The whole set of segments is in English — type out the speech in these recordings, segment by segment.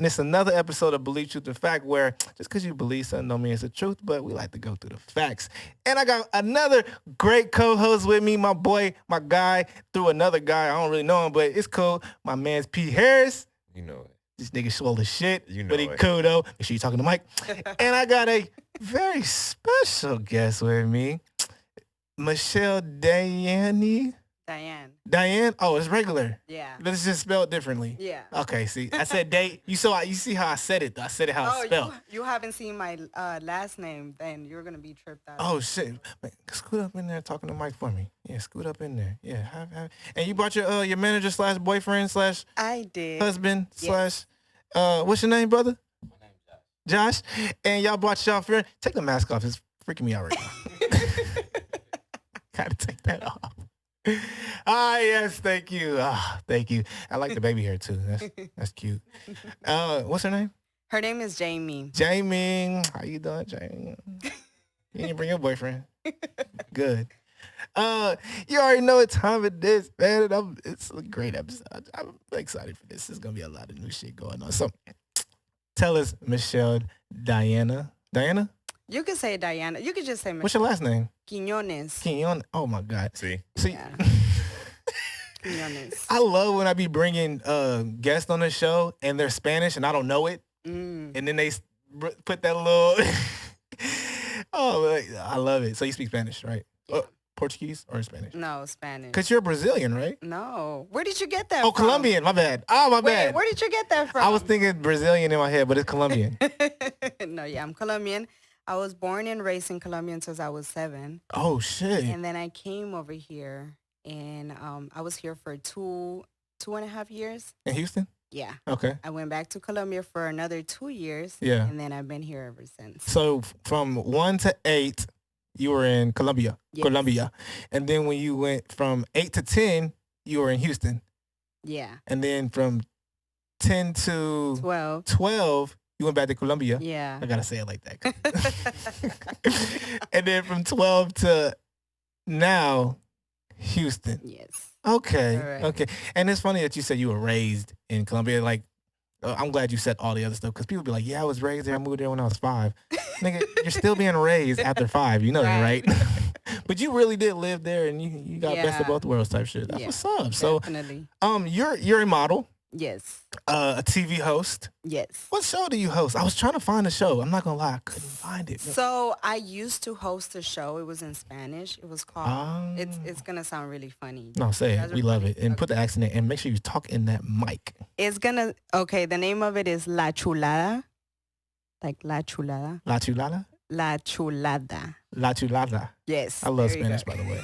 and it's another episode of Believe Truth or Fact where just because you believe something don't mean it's the truth, but we like to go through the facts. And I got another great co-host with me, my boy, my guy, through another guy. I don't really know him, but it's cool. My man's P. Harris. You know it. This nigga swole as shit, You know but he it. cool though. Make sure you talking to Mike. And I got a very special guest with me, Michelle Dayanne. Dayanne? Oh, it's regular. Yeah. But it's just spelled differently. Yeah. Okay, see. I said you see how I said it. I said it how it's spelled. You haven't seen my last name, then you're going to be tripped out. Oh, shit. Man, scoot up in there talking to Mike for me. Yeah, scoot up in there. Yeah. And you brought your manager / boyfriend / I did. husband / Yes. What's your name, brother? My name's Josh. And y'all brought y'all friend. Take the mask off. It's freaking me out right now. Gotta take that off. Yes, thank you. Thank you. I like the baby hair too. That's cute. What's her name? Her name is Jamie. Jamie. How you doing, Jamie? You didn't bring your boyfriend. Good. You already know what time it is, man. It's a great episode. I'm excited for this. There's gonna be a lot of new shit going on. So tell us, Michelle Dayanne. Diana? You could say Diana. You could just say What's your last name? Quiñones. Quiñones. Oh my God. See? Yeah. Quiñones. I love when I be bringing guests on the show and they're Spanish and I don't know it. Mm. And then they put that little... I love it. So you speak Spanish, right? Yeah. Portuguese or Spanish? No, Spanish. Because you're Brazilian, right? No. Where did you get that Oh, from? Colombian. My bad. Oh, my Wait, bad. where did you get that from? I was thinking Brazilian in my head, but it's Colombian. No, yeah, I'm Colombian. I was born and raised in Colombia since I was 7. Oh, shit. And then I came over here, and I was here for 2.5 years. In Houston? Yeah. Okay. I went back to Colombia for another 2 years. Yeah. And then I've been here ever since. So from 1 to 8, you were in Colombia. Yes. Colombia. And then when you went from 8 to 10, you were in Houston. Yeah. And then from 10 to 12, you went back to Colombia. Yeah. I gotta say it like that. And then from 12 to now, Houston. Yes. Okay. All right. Okay. And it's funny that you said you were raised in Colombia. Like, I'm glad you said all the other stuff because people be like, yeah, I was raised there. I moved there when I was 5. Nigga, you're still being raised after 5. You know that, right? But you really did live there and you got best of both worlds type shit. That's what's up. So, definitely. You're a model. Yes. A TV host. Yes. What show do you host? I was trying to find a show. I'm not gonna lie, I couldn't find it. So I used to host a show. It was in Spanish. It was called. It's gonna sound really funny. No, say it. We love funny. it. And put the accent in and make sure you talk in that mic. It's gonna. Okay. The name of it is La Chulada. Like La Chulada. La Chulada? La Chulada. La Chulada. Yes. I love there you Spanish, go. by the way.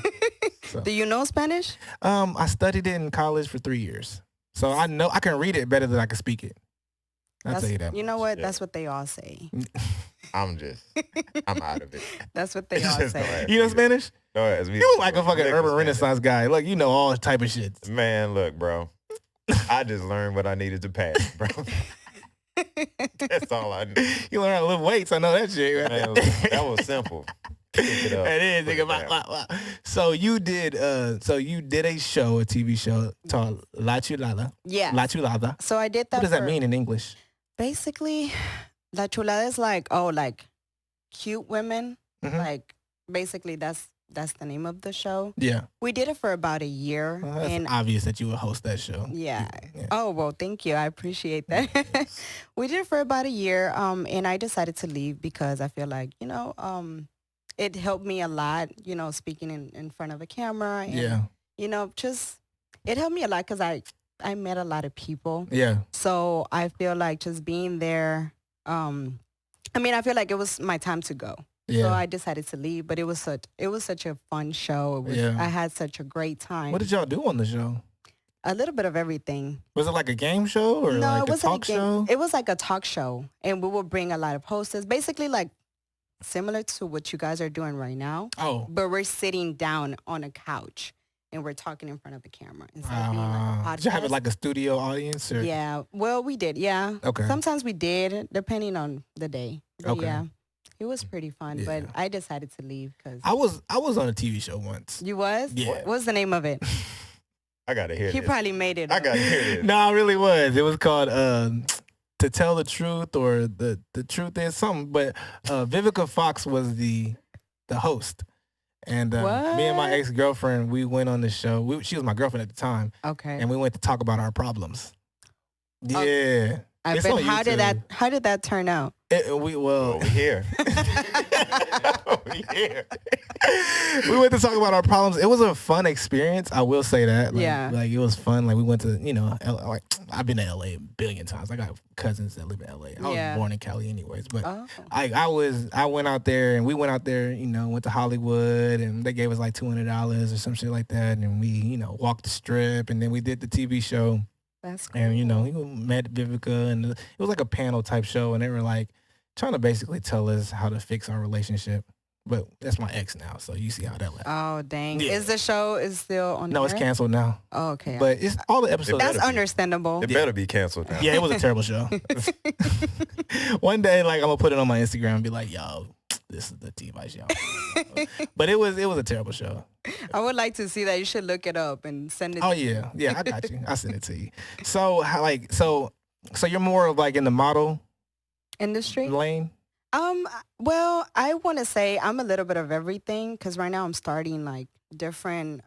So. Do you know Spanish? I studied it in college for 3 years. So I know I can read it better than I can speak it. I'll tell you that. You know what? Yeah. That's what they all say. I'm out of it. That's what they all Just say. go ahead. You know Spanish? Go ahead. You like a fucking urban renaissance guy. Look, you know all type of shit. Man, look, bro. I just learned what I needed to pass, bro. That's all I knew. You learn how to lift weights. I know that shit. Man, look, that was simple. Pick it up. It is, Put nigga. it down. Wow. So you did a TV show called La Chulada. Yeah. La Chulada. So I did that. What does that mean in English? Basically, La Chulada is like cute women. Mhm. Like basically that's the name of the show. Yeah. We did it for about a year. Well, that's and obvious that you would host that show. yeah. Yeah. Oh, well, thank you. I appreciate that. We did it for about a year. And I decided to leave because I feel like, it helped me a lot, speaking in front of a camera. And, Yeah. just, it helped me a lot because I met a lot of people. Yeah. So I feel like just being there, I feel like it was my time to go. Yeah. So I decided to leave, but it was such a fun show. I had such a great time. What did y'all do on the show? A little bit of everything. Was it like a game show or No, like it a wasn't talk show? It was like a talk show, and we would bring a lot of hostess, basically like similar to what you guys are doing right now. Oh. But we're sitting down on a couch and we're talking in front of the camera instead of being like a podcast. Did you have it like a studio audience? Or? Yeah. Well, we did. Yeah. Okay. Sometimes we did, depending on the day. But Okay. yeah. It was pretty fun, Yeah. but I decided to leave because I was on a TV show once. you was. Yeah. What's the name of it? I gotta hear He this. probably made it. I up. gotta hear this. No, it really was. It was called to tell the truth or the truth is something. But Vivica Fox was the host. And me and my ex-girlfriend, we went on the show. She was my girlfriend at the time. Okay. And we went to talk about our problems. Yeah. I It's bet. on How YouTube. did that turn out? We Over here. Over here. We went to talk about our problems. It was a fun experience. I will say that. Like it was fun. Like we went to, like I've been to LA a billion times. I got cousins that live in LA. I was born in Cali anyways. But I went out there and we went out there, went to Hollywood and they gave us like $200 or some shit like that. And we, walked the strip and then we did the TV show. That's cool. And, we met Vivica and it was like a panel type show and they were like trying to basically tell us how to fix our relationship. But that's my ex now, so you see how that went. Oh, dang. Yeah. Is the show still on No, the it's air? canceled now. Oh, okay. But it's all the episodes. That's understandable. It better be canceled now. Yeah, it was a terrible show. One day, like, I'm going to put it on my Instagram and be like, yo, this is the T-Vice, y'all. But it was a terrible show. I would like to see that. You should look it up and send it Oh, to me. yeah. Yeah, I got you. I'll send it to you. So, so you're more of like in the model Industry? lane? Well, I want to say I'm a little bit of everything because right now I'm starting like different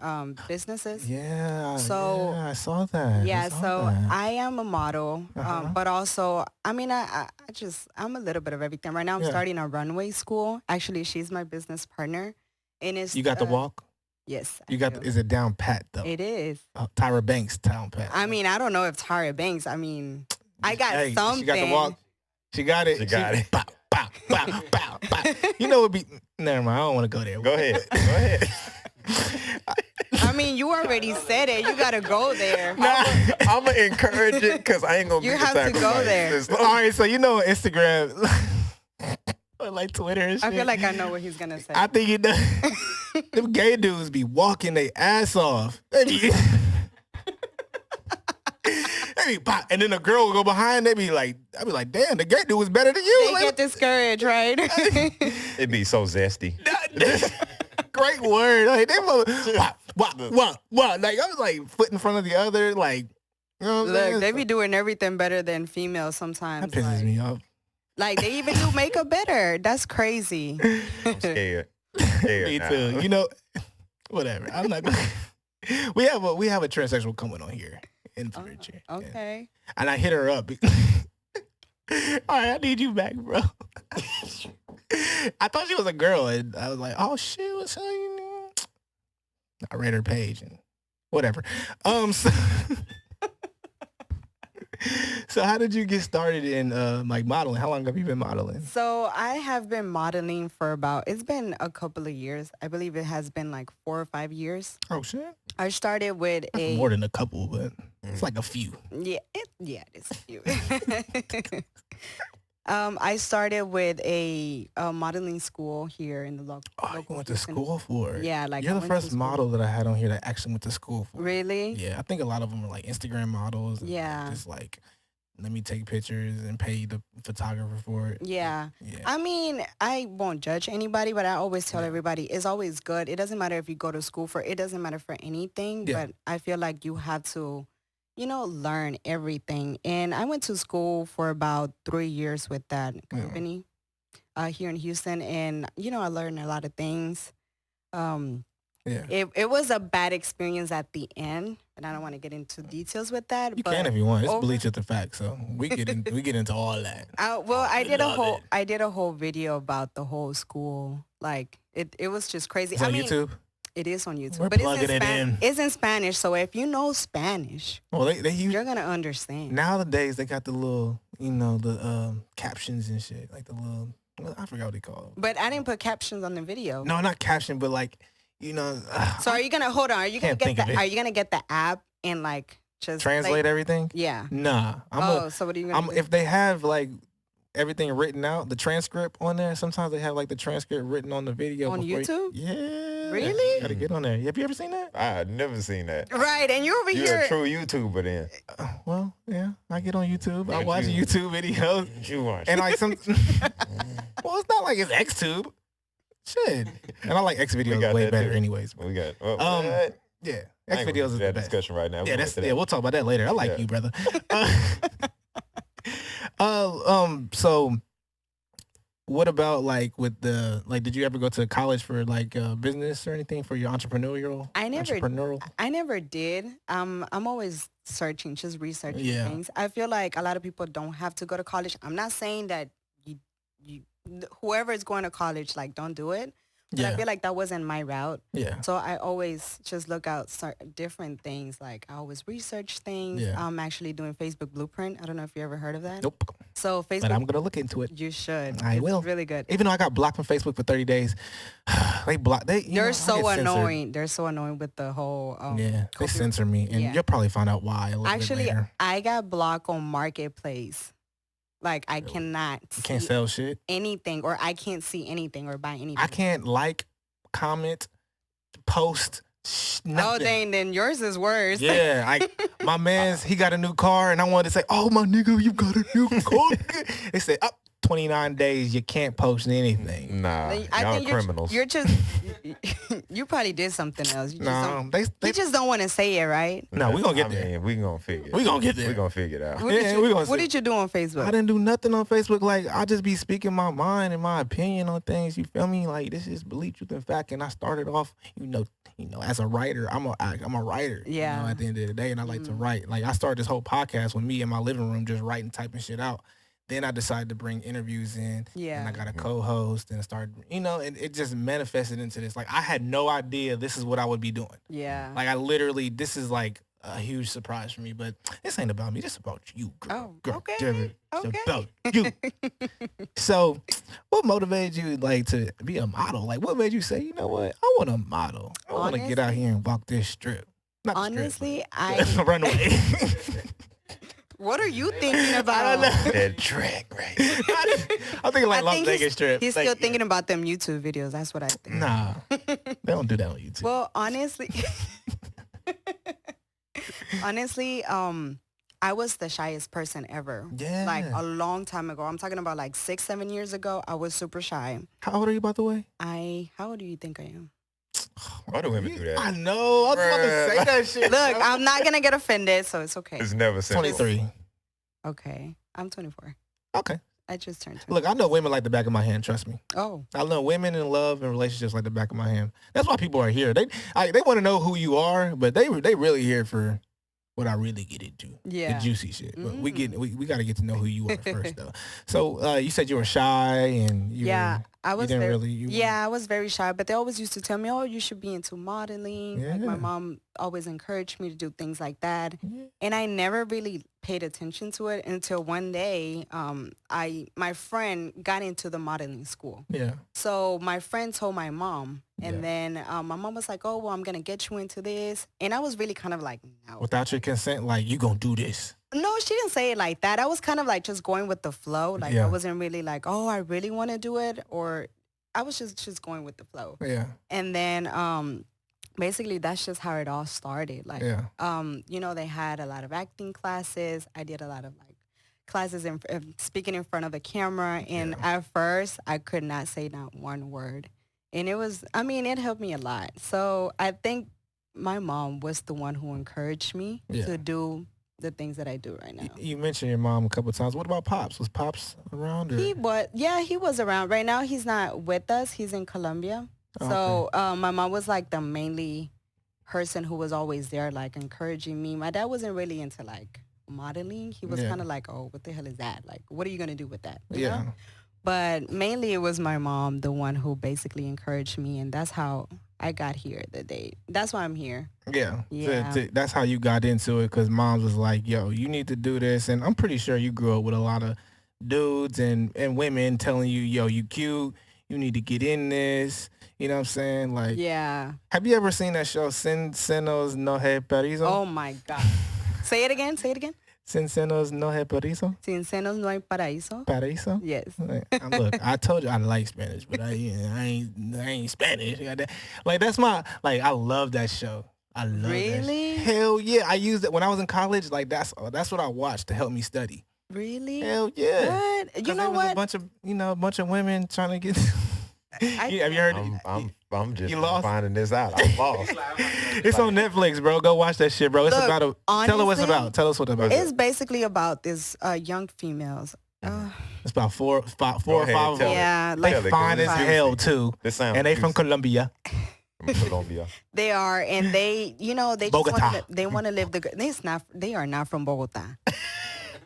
businesses. Yeah. So, yeah, I saw that. Yeah, I saw so that. I am a model, but also, I'm a little bit of everything. Right now I'm starting a runway school. Actually, she's my business partner. And it's You got the walk? Yes. Is it down pat though? It is. Tyra Banks down pat. I mean, I don't know if Tyra Banks, I got something. She got the walk. She got it. She got it. Bow, bow, bow, bow, bow. You know, never mind. I don't want to go there. Go ahead. Go ahead. You already said it. You got to go there. I'm going to encourage it because I ain't going to You be the have to go there. All right, so Instagram, or like Twitter and shit. I feel like I know what he's going to say. I think them gay dudes be walking their ass off. They be pop, and then a girl will go behind. I'd be like, damn, the gay dude was better than you. They get discouraged, right? It'd be so zesty. Great word. Like they what? Like I was like foot in front of the other. Like, you know what I'm saying? Look, they be doing everything better than females sometimes. That pisses me off. Like they even do makeup better. That's crazy. I'm scared. Me too. Whatever. I'm not gonna we have a transsexual coming on here in the future. Okay. And I hit her up. All right, I need you back, bro. I thought she was a girl, and I was like, "Oh shit, what's up?" I read her page and whatever. So how did you get started in like modeling? How long have you been modeling? So I have been modeling for it's been a couple of years. I believe it has been like 4 or 5 years. Oh shit! I started with That's more than a couple, but it's like a few. Yeah, it is a few. I started with a modeling school here in the local. You went to school for it? Yeah, like you're the first model that I had on here that actually went to school for it. Really? Yeah, I think a lot of them are like Instagram models. And Yeah. just like, let me take pictures and pay the photographer for it. Yeah. Yeah. I won't judge anybody, but I always tell everybody it's always good. It doesn't matter if you go to school for it. Doesn't matter for anything, Yeah. but I feel like you have to, learn everything. And I went to school for about 3 years with that company here in Houston. And, I learned a lot of things. It was a bad experience at the end, and I don't want to get into details with that. You but can if you want. It's bleach at the fact, so we get into all that. I did a whole video about the whole school. Like it was just crazy. It's on YouTube. It is on YouTube, We're but plugging it in. It's in Spanish, so if you know Spanish, Well, they use you're gonna understand. nowadays. They got the little, the captions and shit, like the little. I forgot what they call them. But I didn't put captions on the video. No, not caption, but like, So are you gonna hold on? Are you gonna Can't think of it. Are you gonna get the app and like just translate everything? Yeah. Nah. So what are you gonna do? If they have like everything written out, the transcript on there, sometimes they have like the transcript written on the video. On YouTube? Yeah. Really? Gotta get on there. Have you ever seen that? I've never seen that. Right, and you're over You're here. a true YouTuber then. Well, yeah. I get on YouTube. I Yeah, watch you- YouTube videos. You watch. And like some well, it's not like it's XTube. Shit. And I like X We videos got way that better too. anyways. We got. Yeah. I X ain't gonna videos is do the that best. discussion right now. Yeah, We'll wait till that. we'll talk about that later. I like Yeah. you, brother. So what about like with the like? Did you ever go to college for like business or anything for your entrepreneurial? I never did. I'm always searching, just researching Yeah. things. I feel like a lot of people don't have to go to college. I'm not saying that you whoever is going to college, like, don't do it. But I Yeah. feel like that wasn't my route. Yeah. So I always just look out different things. Like, I always research things. Yeah. I'm actually doing Facebook Blueprint. I don't know if you ever heard of that. Nope. So Facebook, But I'm gonna look into it. you should. I It's will. really good. Even though I got blocked from Facebook for 30 days, they block. They They're I so get censored. annoying. They're so annoying with the whole. Yeah, they copy- censor me, and Yeah. you'll probably find out why a little Actually, bit later. I got blocked on Marketplace. Like, I cannot You can't see sell shit. anything, or I can't see anything or buy anything. I can't like, comment, post, Oh, nothing. then yours is worse. Yeah, my man's, he got a new car, and I wanted to say, oh, my nigga, you got a new car. They said, up 29 days, you can't post anything. Nah, I y'all think criminals. You're just you probably did something else. You just, No, don't, you just don't want to say it, right? No, we gonna get I there. mean, we gonna figure. We gonna get there. We gonna figure it out. What, Yeah, did, we you, gonna what see. did you do on Facebook? I didn't do nothing on Facebook. Like, I just be speaking my mind and my opinion on things. You feel me? Like, this is belief, truth, and fact. And I started off, as a writer. I'm a writer. Yeah. At the end of the day, and I like to write. Like, I started this whole podcast with me in my living room, just writing, typing shit out. Then I decided to bring interviews in. Yeah. And I got a co-host, and I started, and it just manifested into this. Like, I had no idea this is what I would be doing. Yeah. Like, I literally, this is like a huge surprise for me, but this ain't about me. This is about you, girl. Oh, Girl, okay. Jerry. It's Okay. about you. So, what motivated you, like, to be a model? Like, what made you say, you know what? I want to model. I want to get out here and walk this strip. Not the Honestly, strip, run away. what are you thinking about? I don't know. That track, right? I'm thinking like I Las think Vegas strip. He's Like, still thinking about them YouTube videos. That's what I think. Nah, they don't do that on YouTube. Well, honestly, I was the shyest person ever. Yeah. Like, a long time ago. I'm talking about like 6-7 years ago. I was super shy. How old are you, by the way? How old do you think I am? Why do women do that? I know. I was about to say that shit. Look, I'm not gonna get offended, so it's okay. It's never simple. 23. Okay, I'm 24. Okay. I just turned 20. Look, I know women like the back of my hand. Trust me. Oh, I know women in love and relationships like the back of my hand. That's why people are here. They want to know who you are, but they really here for what I really get into. yeah. The juicy shit. But we got to get to know who you are first, though. So you said you were shy and I was didn't very, really. I was very shy, but they always used to tell me, "Oh, you should be into modeling." Like, Yeah. my mom always encouraged me to do things like that, Yeah. and I never really paid attention to it until one day, my friend got into the modeling school. Yeah. So my friend told my mom, and Yeah. then my mom was like, "Oh, well, I'm gonna get you into this," and I was really kind of like, "No." Without your consent, like, you gonna do this. No, she didn't say it like that. I was kind of like just going with the flow. Like, Yeah. I wasn't really like, "Oh, I really want to do it," or I was just going with the flow. Yeah. And then basically that's just how it all started. Like, Yeah. they had a lot of acting classes. I did a lot of like classes in speaking in front of the camera. And at first I could not say not one word. And it helped me a lot. So I think my mom was the one who encouraged me to do the things that I do right now. You mentioned your mom a couple of times. What about Pops? Was Pops around? Or? He was around. Right now he's not with us. He's in Colombia. So my mom was like the mainly person who was always there, like encouraging me. My dad wasn't really into like modeling. He was kind of like, "Oh, what the hell is that? Like, what are you gonna do with that?" You know? But mainly it was my mom, the one who basically encouraged me, and that's how I got here the day. That's why I'm here. Yeah. Yeah. That's how you got into it, because Moms was like, yo, you need to do this. And I'm pretty sure you grew up with a lot of dudes and women telling you, yo, you cute, you need to get in this. You know what I'm saying? Like, Yeah. have you ever seen that show, Sin Senos No He Perizo? Oh my God. Say it again. Sin Senos No He Perizo? Sin senos no hay paraíso. Paraíso? Yes. Look, I told you I like Spanish, but I ain't Spanish. Like, that's I love that show. I love that. Really? Hell yeah. I used it when I was in college. Like, that's what I watched to help me study. Really? Hell yeah. What? You know what? A bunch of women trying to get. Have you heard? I'm just You lost? finding this out. I'm lost. It's on Netflix, bro. Go watch that shit, bro. It's Look, about tell her what it's honestly, about. Tell us what it's about. It's basically about this young females. It's about four or five tell of it. them. Yeah, They like fine as Five. hell too, This sounds and they from juicy. Colombia. From Colombia. they are, and they, you know, they just Bogota. want to live the. They are not from Bogota.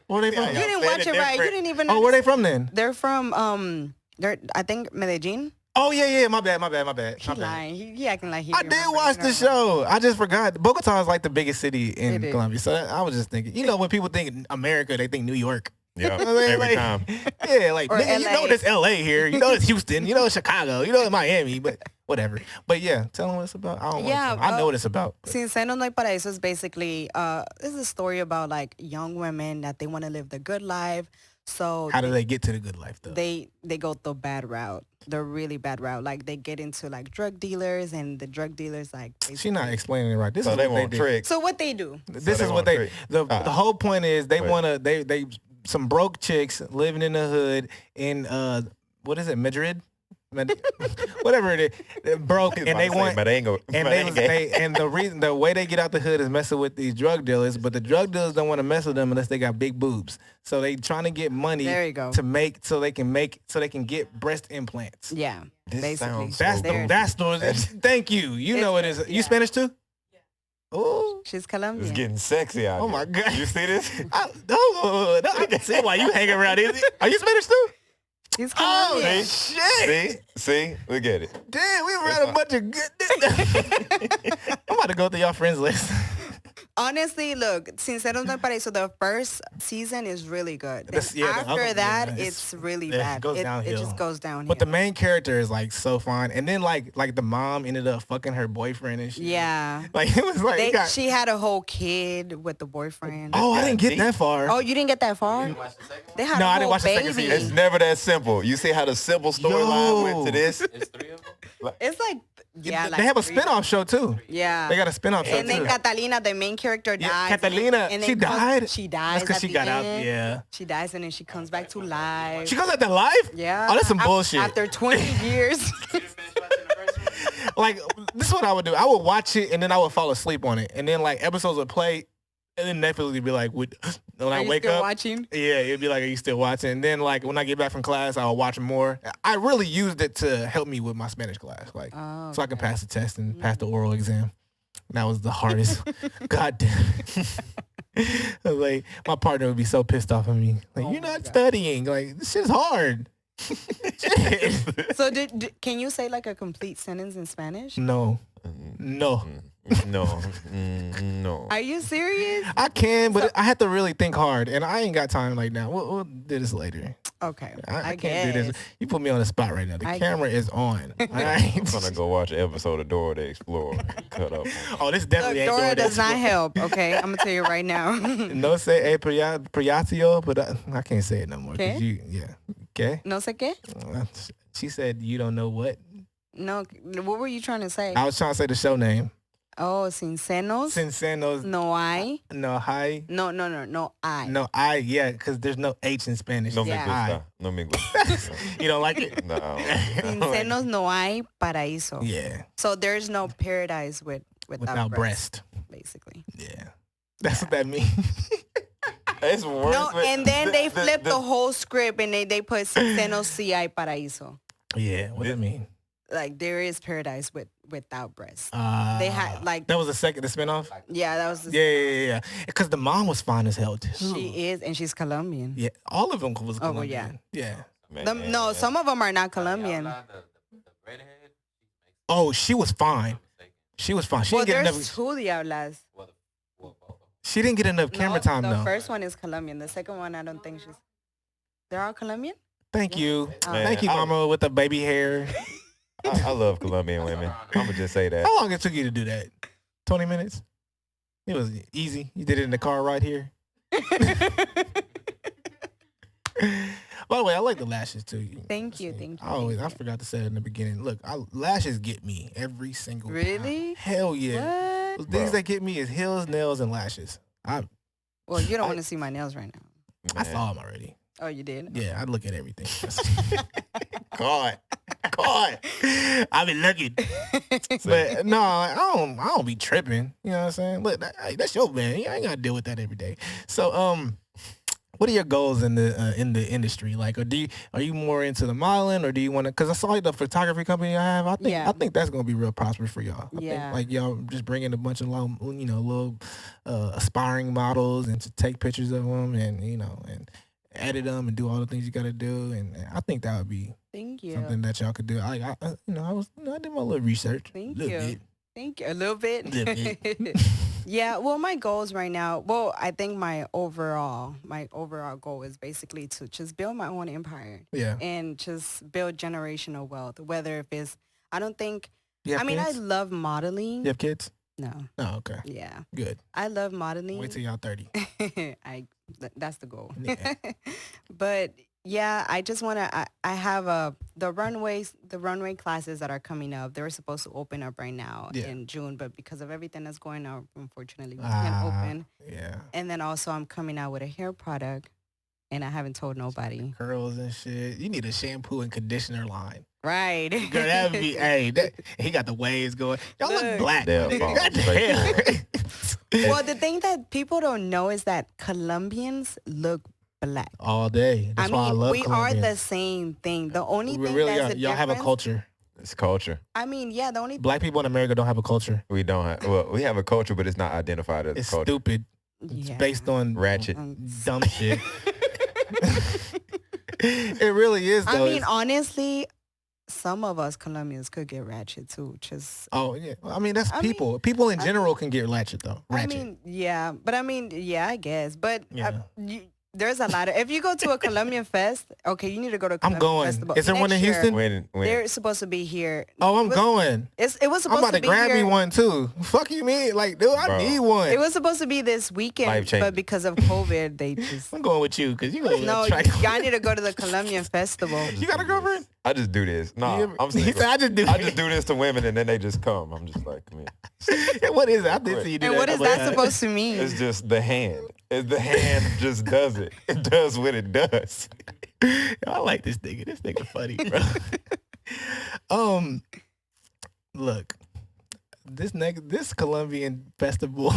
Where they from? Yeah, You y'all didn't said watch it it right. You different. didn't even. Oh, where they from then? They're from I think Medellin. Oh yeah. My bad. He lying. He acting like he. I did remember. watch He the don't show. I just forgot. Bogota is like the biggest city in It is. Colombia. So I was just thinking, you know, when people think America, they think New York. Yeah, I mean, every like- time. Yeah, like Or nigga, you LA. know there's LA here. You know it's Houston. You know it's Chicago. You know it's Miami. But whatever. But yeah, tell them what it's about. I don't Yeah, want to. I know what it's about. but- Sin Seno No Hay Paraíso is basically this is a story about like young women that they want to live the good life. So How do they get to the good life though? they go the bad route, the really bad route. Like they get into like drug dealers, and the drug dealers like. She not explaining it right. This So is they what they want do. tricks. So what they do? This they is what want they. trick. The whole point is they Wait. want to. They some broke chicks living in the hood in what is it, Madrid? Whatever it is, they're broke and they want. Merengue. And the way they get out the hood is messing with these drug dealers, but the drug dealers don't want to mess with them unless they got big boobs. So they trying to get money There you go. to make so they can get breast implants. Yeah, This basically. sounds That's so the that's the thank you. You know it is. You yeah. Spanish too? Oh. She's It's Colombian. getting sexy out Oh here. my God. You see this? No, I can see why you hang around. Are you Spanish too? She's Oh Colombian. shit! See? Look at it. Damn, we ran a bunch of good. I'm about to go through y'all friends list. Honestly, look, Sincero No Hay Paraíso, the first season is really good. Then The after other- that, yeah, it's really yeah, it bad. goes It downhill. just goes downhill. But the main character is like so fine, and then like the mom ended up fucking her boyfriend and shit. yeah. Like it was like it got, She had a whole kid with the boyfriend. oh, I didn't get deep. that far. Oh, you didn't get that far? They had No, a I whole didn't watch the baby. second season. It's never that simple. You see how the simple storyline went to this? It's 3 of them. It's like, yeah, they have a three. spinoff show too. Yeah. They got a spinoff show And then too. Catalina, the main character, dies. Yeah, Catalina, and she then comes- died. She dies. That's because at she the got out. end. Yeah, She dies and then she comes back to life. she goes out there live. Yeah. Oh, that's some Af- bullshit. After 20 years. You didn't finish watching the first one? Like this is what I would do. I would watch it and then I would fall asleep on it, and then like episodes would play, and then Netflix would be like, when Are I you wake still up, watching? yeah, it'd be like, are you still watching? And then like when I get back from class, I'll watch more. I really used it to help me with my Spanish class, like Oh, so I can okay. pass the test and pass the oral exam. That was the hardest. God damn. Like my partner would be so pissed off at me. Like Oh you're my not God. studying. Like this shit's hard. Shit. So can you say like a complete sentence in Spanish? No. No. No. No. Are you serious? I can, but I have to really think hard, and I ain't got time like now. We'll do this later. Okay. I can't do this. guess. You put me on the spot right now. The I camera is on. All I'm right. gonna go watch an episode of Dora the Explorer. Cut up. Oh, this Look, definitely ain't Dora doing does this. not help. Okay, I'm gonna tell you right now. No say a priatio, but I can't say it no more. 'Cause Okay. You, yeah. Okay. No sé qué? She said you don't know what. No, what were you trying to say? I was trying to say the show name. Oh, sin senos. Sincenos. No hay. No, hi. No hay. No, I. Yeah, because there's no H in Spanish. No me Yeah. gusta. No me gusta. You don't like it? No. Sin senos no hay paraíso. Yeah. So there's no paradise without breast. basically. Yeah. That's what that means. It's worse. No, than- and then they flip the whole script and they put sin senos sí hay paraíso. Yeah. What does that mean? Like there is paradise without breasts. They had like That was the spinoff? yeah, that was the, Yeah. Because the mom was fine as hell too. she is and she's Colombian. Yeah, all of them was Oh, well, Colombian. Yeah. Man, No, some of them are not Colombian. The redhead. Oh, she was fine. She was fine. She Well, didn't get there's enough. two diablas. She didn't get enough camera time the though. first one is Colombian. The second one, I don't think she's. They're all Colombian. Thank you, Man, thank you, Mama, with the baby hair. I love Colombian women. I'm gonna just say that. How long it took you to do that? 20 minutes. It was easy. You did it in the car right here. By the way, I like the lashes too. Thank you. I forgot to say it in the beginning. Look, lashes get me every single time. Really? Hell yeah. What? The things Bro. that get me is heels, nails, and lashes. Well, you don't want to see my nails right now. I Man. saw them already. Oh, you did? Yeah, I look at everything. God. I been looking, but no, I don't be tripping. You know what I'm saying? Look, that's your man. You ain't gotta deal with that every day. So, What are your goals in the industry? Like, or are you more into the modeling, or do you want to? Because I saw the photography company I have. Yeah. I think that's gonna be real prosperous for y'all. I think Yeah. like y'all just bring in a bunch of little aspiring models and to take pictures of them and and edit them and do all the things you got to do. And I think that would be Thank you. something that y'all could do. I did my little research. Thank Little you. bit. Thank you. A little bit. Little bit. Yeah. Well, my goals right now. Well, I think my overall goal is basically to just build my own empire Yeah. and just build generational wealth. Whether if it's, I don't think. You have I mean, kids? I love modeling. You have kids? No. Oh, okay. Yeah. Good. I love modeling. Wait till y'all 30. That's the goal. Yeah. But yeah, I just want to, I have the runway classes that are coming up. They were supposed to open up right now in June, but because of everything that's going on, unfortunately, we can't open. Yeah. And then also I'm coming out with a hair product and I haven't told nobody. Curls and shit. You need a shampoo and conditioner line. Right. Girl, that would be, he got the waves going. Y'all look black. They'll Nigga. fall Goddamn. Well, the thing that people don't know is that Colombians look black. All day. That's why I love we are Colombians. the same thing. The only We thing really that's are. the Y'all have a difference- culture. It's culture. I mean, yeah, the only Black people in America don't have a culture. We don't have. Well, we have a culture, but it's not identified as It's culture. stupid. It's yeah. based on Ratchet. dumb shit. It really is, though. I mean, It's- honestly, some of us Colombians could get ratchet too. Just oh, yeah. I mean, that's I mean, people. People in general can get ratchet, though. Ratchet. I mean, yeah, but I mean, yeah, I guess. But Yeah. there's a lot of. If you go to a Colombian fest, okay, you need to go to. A I'm Colombian going. Festival. Is there one in Next year, Houston? When They're supposed to be here. Oh, I'm It was- going. It was I'm supposed about to be grab here. me one, too. Fuck you, mean? Like, dude, I Bro. need one. It was supposed to be this weekend, Life-changing. but because of COVID, they just. I'm going with you because you going No, to try. y'all need to go to the Colombian Festival. You got a girlfriend? I just do this. No, You- I'm he single. said, I just do I just do this to women, and then they just come. I'm just like, come here. What is it? I did see you do And that. what is I'm like, that supposed to mean? It's just the hand. It's the hand just does it. It does what it does. I like this nigga. This nigga funny, bro. Look, this Colombian festival,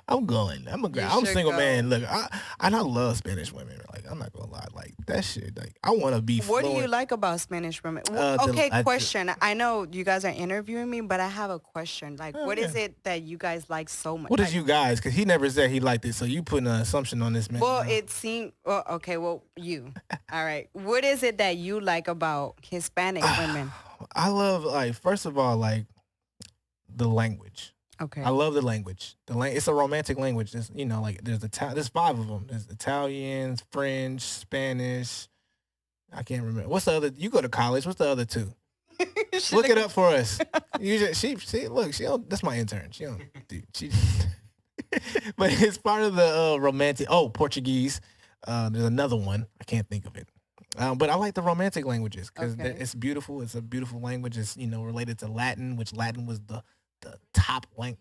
I'm going. I'm a should single go. man. Look, I love Spanish women. Like, I'm not gonna lie. Like that shit. Like, I want to be. What do you fluent. like about Spanish women? I- Question. I know you guys are interviewing me, but I have a question. Like, Oh, what is yeah. it that you guys like so much? What Like, is you guys? Because he never said he liked it. So you putting an assumption on this man. Well, it seemed. Well, okay. Well, you. All right. What is it that you like about Hispanic women? I love, like, first of all, like the language. Okay. I love the language. It's a romantic language. There's, like there's 5 of them. There's Italian, French, Spanish. I can't remember. What's the other? You go to college. What's the other 2? Look it up for us. You just, she look. She don't. That's my intern. She don't. She. But it's part of the romantic. Oh, Portuguese. There's another one. I can't think of it. But I like the romantic languages because Okay. it's beautiful. It's a beautiful language. It's related to Latin, which Latin was the top language.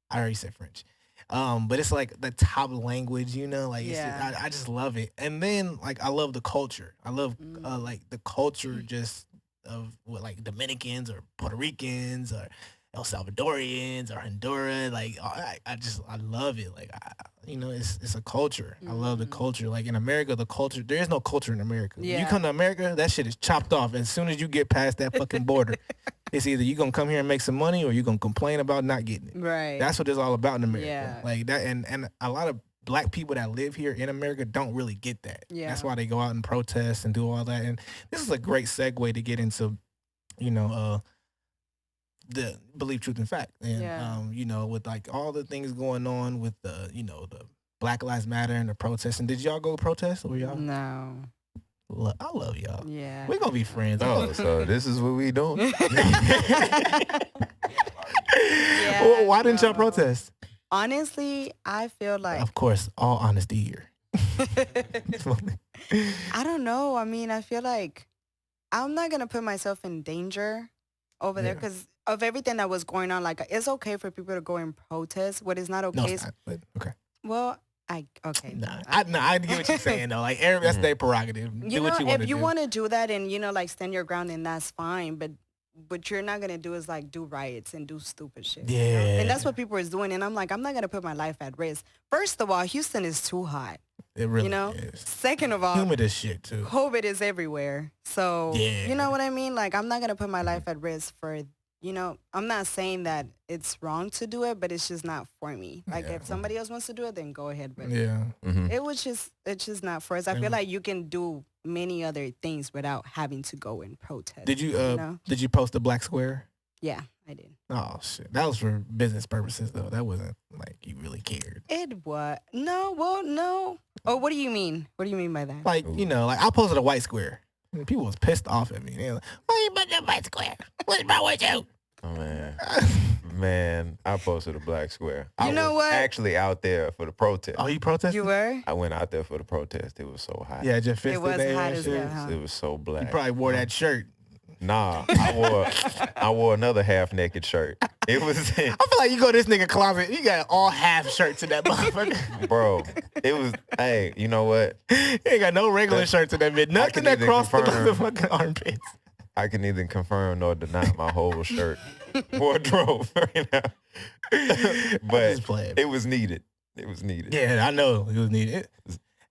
I already said French. But it's like the top language, like it's Yeah. just, I just love it. And then like I love the culture. I love like the culture just of what like Dominicans or Puerto Ricans or El Salvadorians or Honduras. Like I love it. Like it's a culture. I love the culture. Like in America, the culture, there is no culture in America. When you Yeah. come to America, that shit is chopped off. As soon as you get past that fucking border, it's either you gonna come here and make some money or you gonna complain about not getting it. Right. That's what it's all about in America. Yeah. Like that, and a lot of black people that live here in America don't really get that. Yeah. That's why they go out and protest and do all that. And this is a great segue to get into, the belief, truth, and fact. And Yeah. with like all the things going on with the Black Lives Matter and the protesting. Did y'all go protest or y'all? No. I love y'all. Yeah. We're gonna be friends. Oh, so this is what we doing? Well, why didn't y'all no. protest? Honestly, I feel like Of course, all honesty here. I don't know. I mean, I feel like I'm not gonna put myself in danger over there Yeah. because of everything that was going on. Like, it's okay for people to go and protest. What is not okay No, is it's not. But okay. well, okay. Nah, I get what you're saying though. Like, that's their prerogative. You Do know, what you want to if you do. want to do that and like stand your ground, then that's fine. But what you're not gonna do is like do riots and do stupid shit. you know? Yeah. And that's what people is doing. And I'm like, I'm not gonna put my life at risk. First of all, Houston is too hot. It really you know? is. Second of all, Humid as shit too. COVID is everywhere. So, Yeah. you know what I mean? Like, I'm not going to put my life at risk for, I'm not saying that it's wrong to do it, but it's just not for me. Like, Yeah. if somebody else wants to do it, then go ahead. But Yeah. it's just not for us. I feel like you can do many other things without having to go and protest. Did you know? did you post the black square? Yeah, I did. Oh shit. That was for business purposes though. That wasn't like you really cared. It was. No. Oh, what do you mean? What do you mean by that? Like, like I posted a white square. And people was pissed off at me. They were like, why you put that white square? What's wrong with you? Oh man. Man, I posted a black square. You I know was what? actually out there for the protest. Oh, you protested? You were? I went out there for the protest. It was so hot. Yeah, just fisted It was there hot and as shit. hell, huh? It was so black. You probably wore that shirt. Nah, I wore another half naked shirt. It was I feel like you go to this nigga closet, you got all half shirts in that motherfucker. bro. It was hey, you know what? You ain't got no regular shirts in that bit. Nothing can that either crossed the confirm- motherfucking armpits. I can neither confirm nor deny my whole shirt wardrobe right now. But just playing. it was needed. It was needed. Yeah, I know it was needed.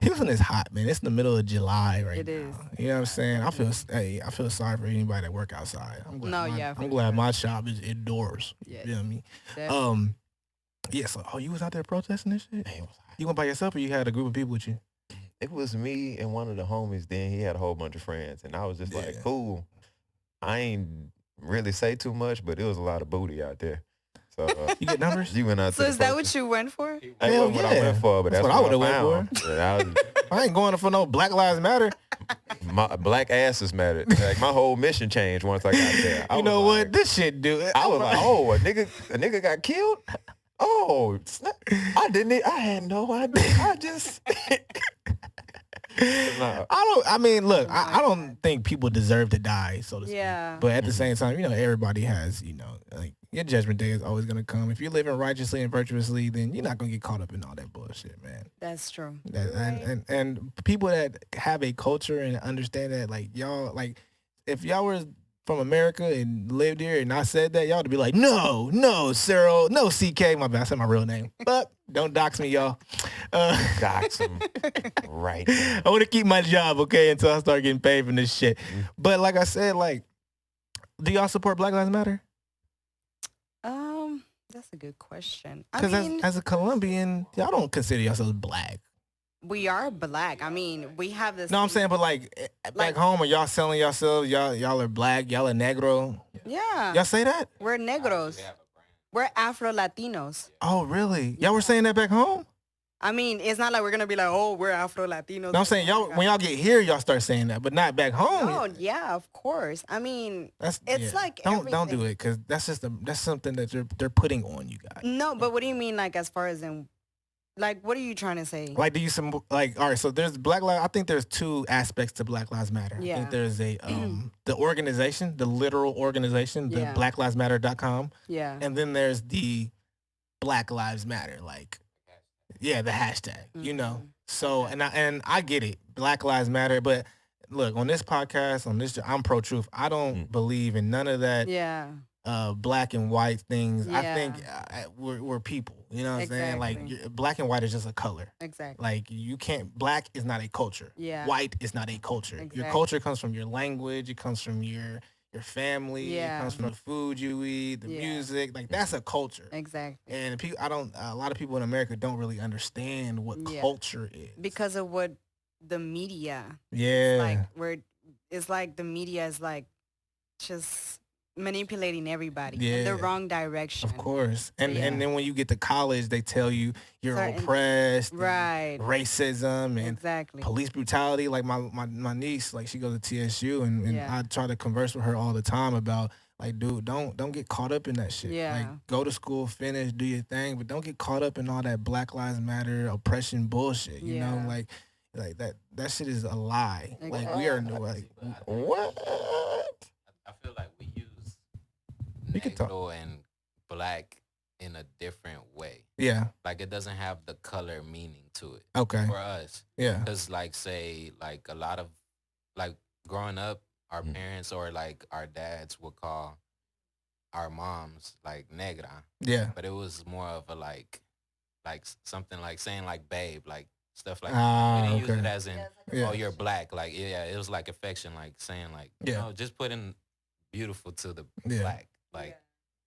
Houston is hot, man. It's the middle of July right It now. is. You know what I'm saying? I feel sorry for anybody that work outside. I'm glad No, yeah, for I'm glad my shop is indoors. Yes. You know what I mean? Definitely. Yeah, so you was out there protesting this shit? Man, it was hot. You went by yourself or you had a group of people with you? It was me and one of the homies. Then he had a whole bunch of friends, and I was just Yeah. like, "Cool." I ain't really say too much, but it was a lot of booty out there. So You get numbers? you went out. So to is the that protest. what you went for? That Hell wasn't what I yeah. went for, but That's that's, what I what would've I went found. And I was, I ain't going for no Black Lives Matter. my black asses mattered. Like my whole mission changed once I got there. You know what? This shit do it. I was like, oh, a nigga got killed. Oh, I didn't. I had no idea. I just. No. Look, I don't think people deserve to die, so to speak. Yeah. But at the same time, everybody has, like your judgment day is always gonna come. If you're living righteously and virtuously, then you're not gonna get caught up in all that bullshit, man. That's true. And people that have a culture and understand that, like y'all, like if y'all were from America and lived here and I said that, y'all would be like, no, Cyril, no, CK, my bad, I said my real name, but don't dox me, y'all. Dox him right now. I want to keep my job, okay, until I start getting paid from this shit. But like I said, like, do y'all support Black Lives Matter? That's a good question. I Because mean, as a Colombian, y'all don't consider yourselves black. we are black. I mean, we have this. No, I'm saying, but like back home, are y'all selling yourselves? Y'all are black. Y'all are negro. Yeah. Y'all say that? We're negros. We're Afro Latinos. Oh, really? Y'all were saying that back home? I mean, it's not like we're gonna be like, oh, we're Afro Latinos. No, I'm saying y'all when y'all get here, y'all start saying that, but not back home. Oh, yeah, of course. I mean, it's like don't do everything. it because that's something that they're putting on you guys. No, but what do you mean, like, as far as in, like, what are you trying to say? Like, do you all right? So there's Black Lives. I think there's two aspects to Black Lives Matter. I Yeah. think there's the organization, the literal organization, the Yeah. blacklivesmatter.com, Yeah. and then there's the Black Lives Matter, like, yeah, the hashtag, Mhm. So, and I get it, Black Lives Matter, but look, on this podcast, I'm pro-truth. I don't believe in none of that Yeah. black and white things. I Yeah. think we're people, you know what I'm saying? Like, Exactly. black and white is just a color. Exactly. Like, you can't, black is not a culture. Yeah. White is not a culture. Your Exactly. culture comes from your language. It comes from your family. Yeah. It comes from the food you eat, the Yeah. music. Like, that's a culture. Exactly. And a lot of people in America don't really understand what Yeah. culture is. Because of what the media, Yeah. it's like the media is like just manipulating everybody in Yeah. the wrong direction. Of course. And Yeah. and then when you get to college, they tell you you're Certain- oppressed. and Right. Racism and Exactly. police brutality. Like my niece, like she goes to TSU and Yeah. I try to converse with her all the time about, like, dude, don't get caught up in that shit. Yeah. Like, go to school, finish, do your thing, but don't get caught up in all that Black Lives Matter oppression bullshit. You know, Yeah. like that shit is a lie. Like, we are like, What? I feel like we use We could talk. negro and black in a different way. yeah, Like it doesn't have the color meaning to it okay, for us. yeah, Because like say like a lot of like growing up, our parents or like our dads would call our moms like negra, yeah, but it was more of a like something like saying like babe, like stuff like that. We didn't use okay. it as in, Yeah. oh, you're black. Like, yeah, it was like affection, like saying, like, Yeah. no, just put in beautiful to the Yeah. black. Like,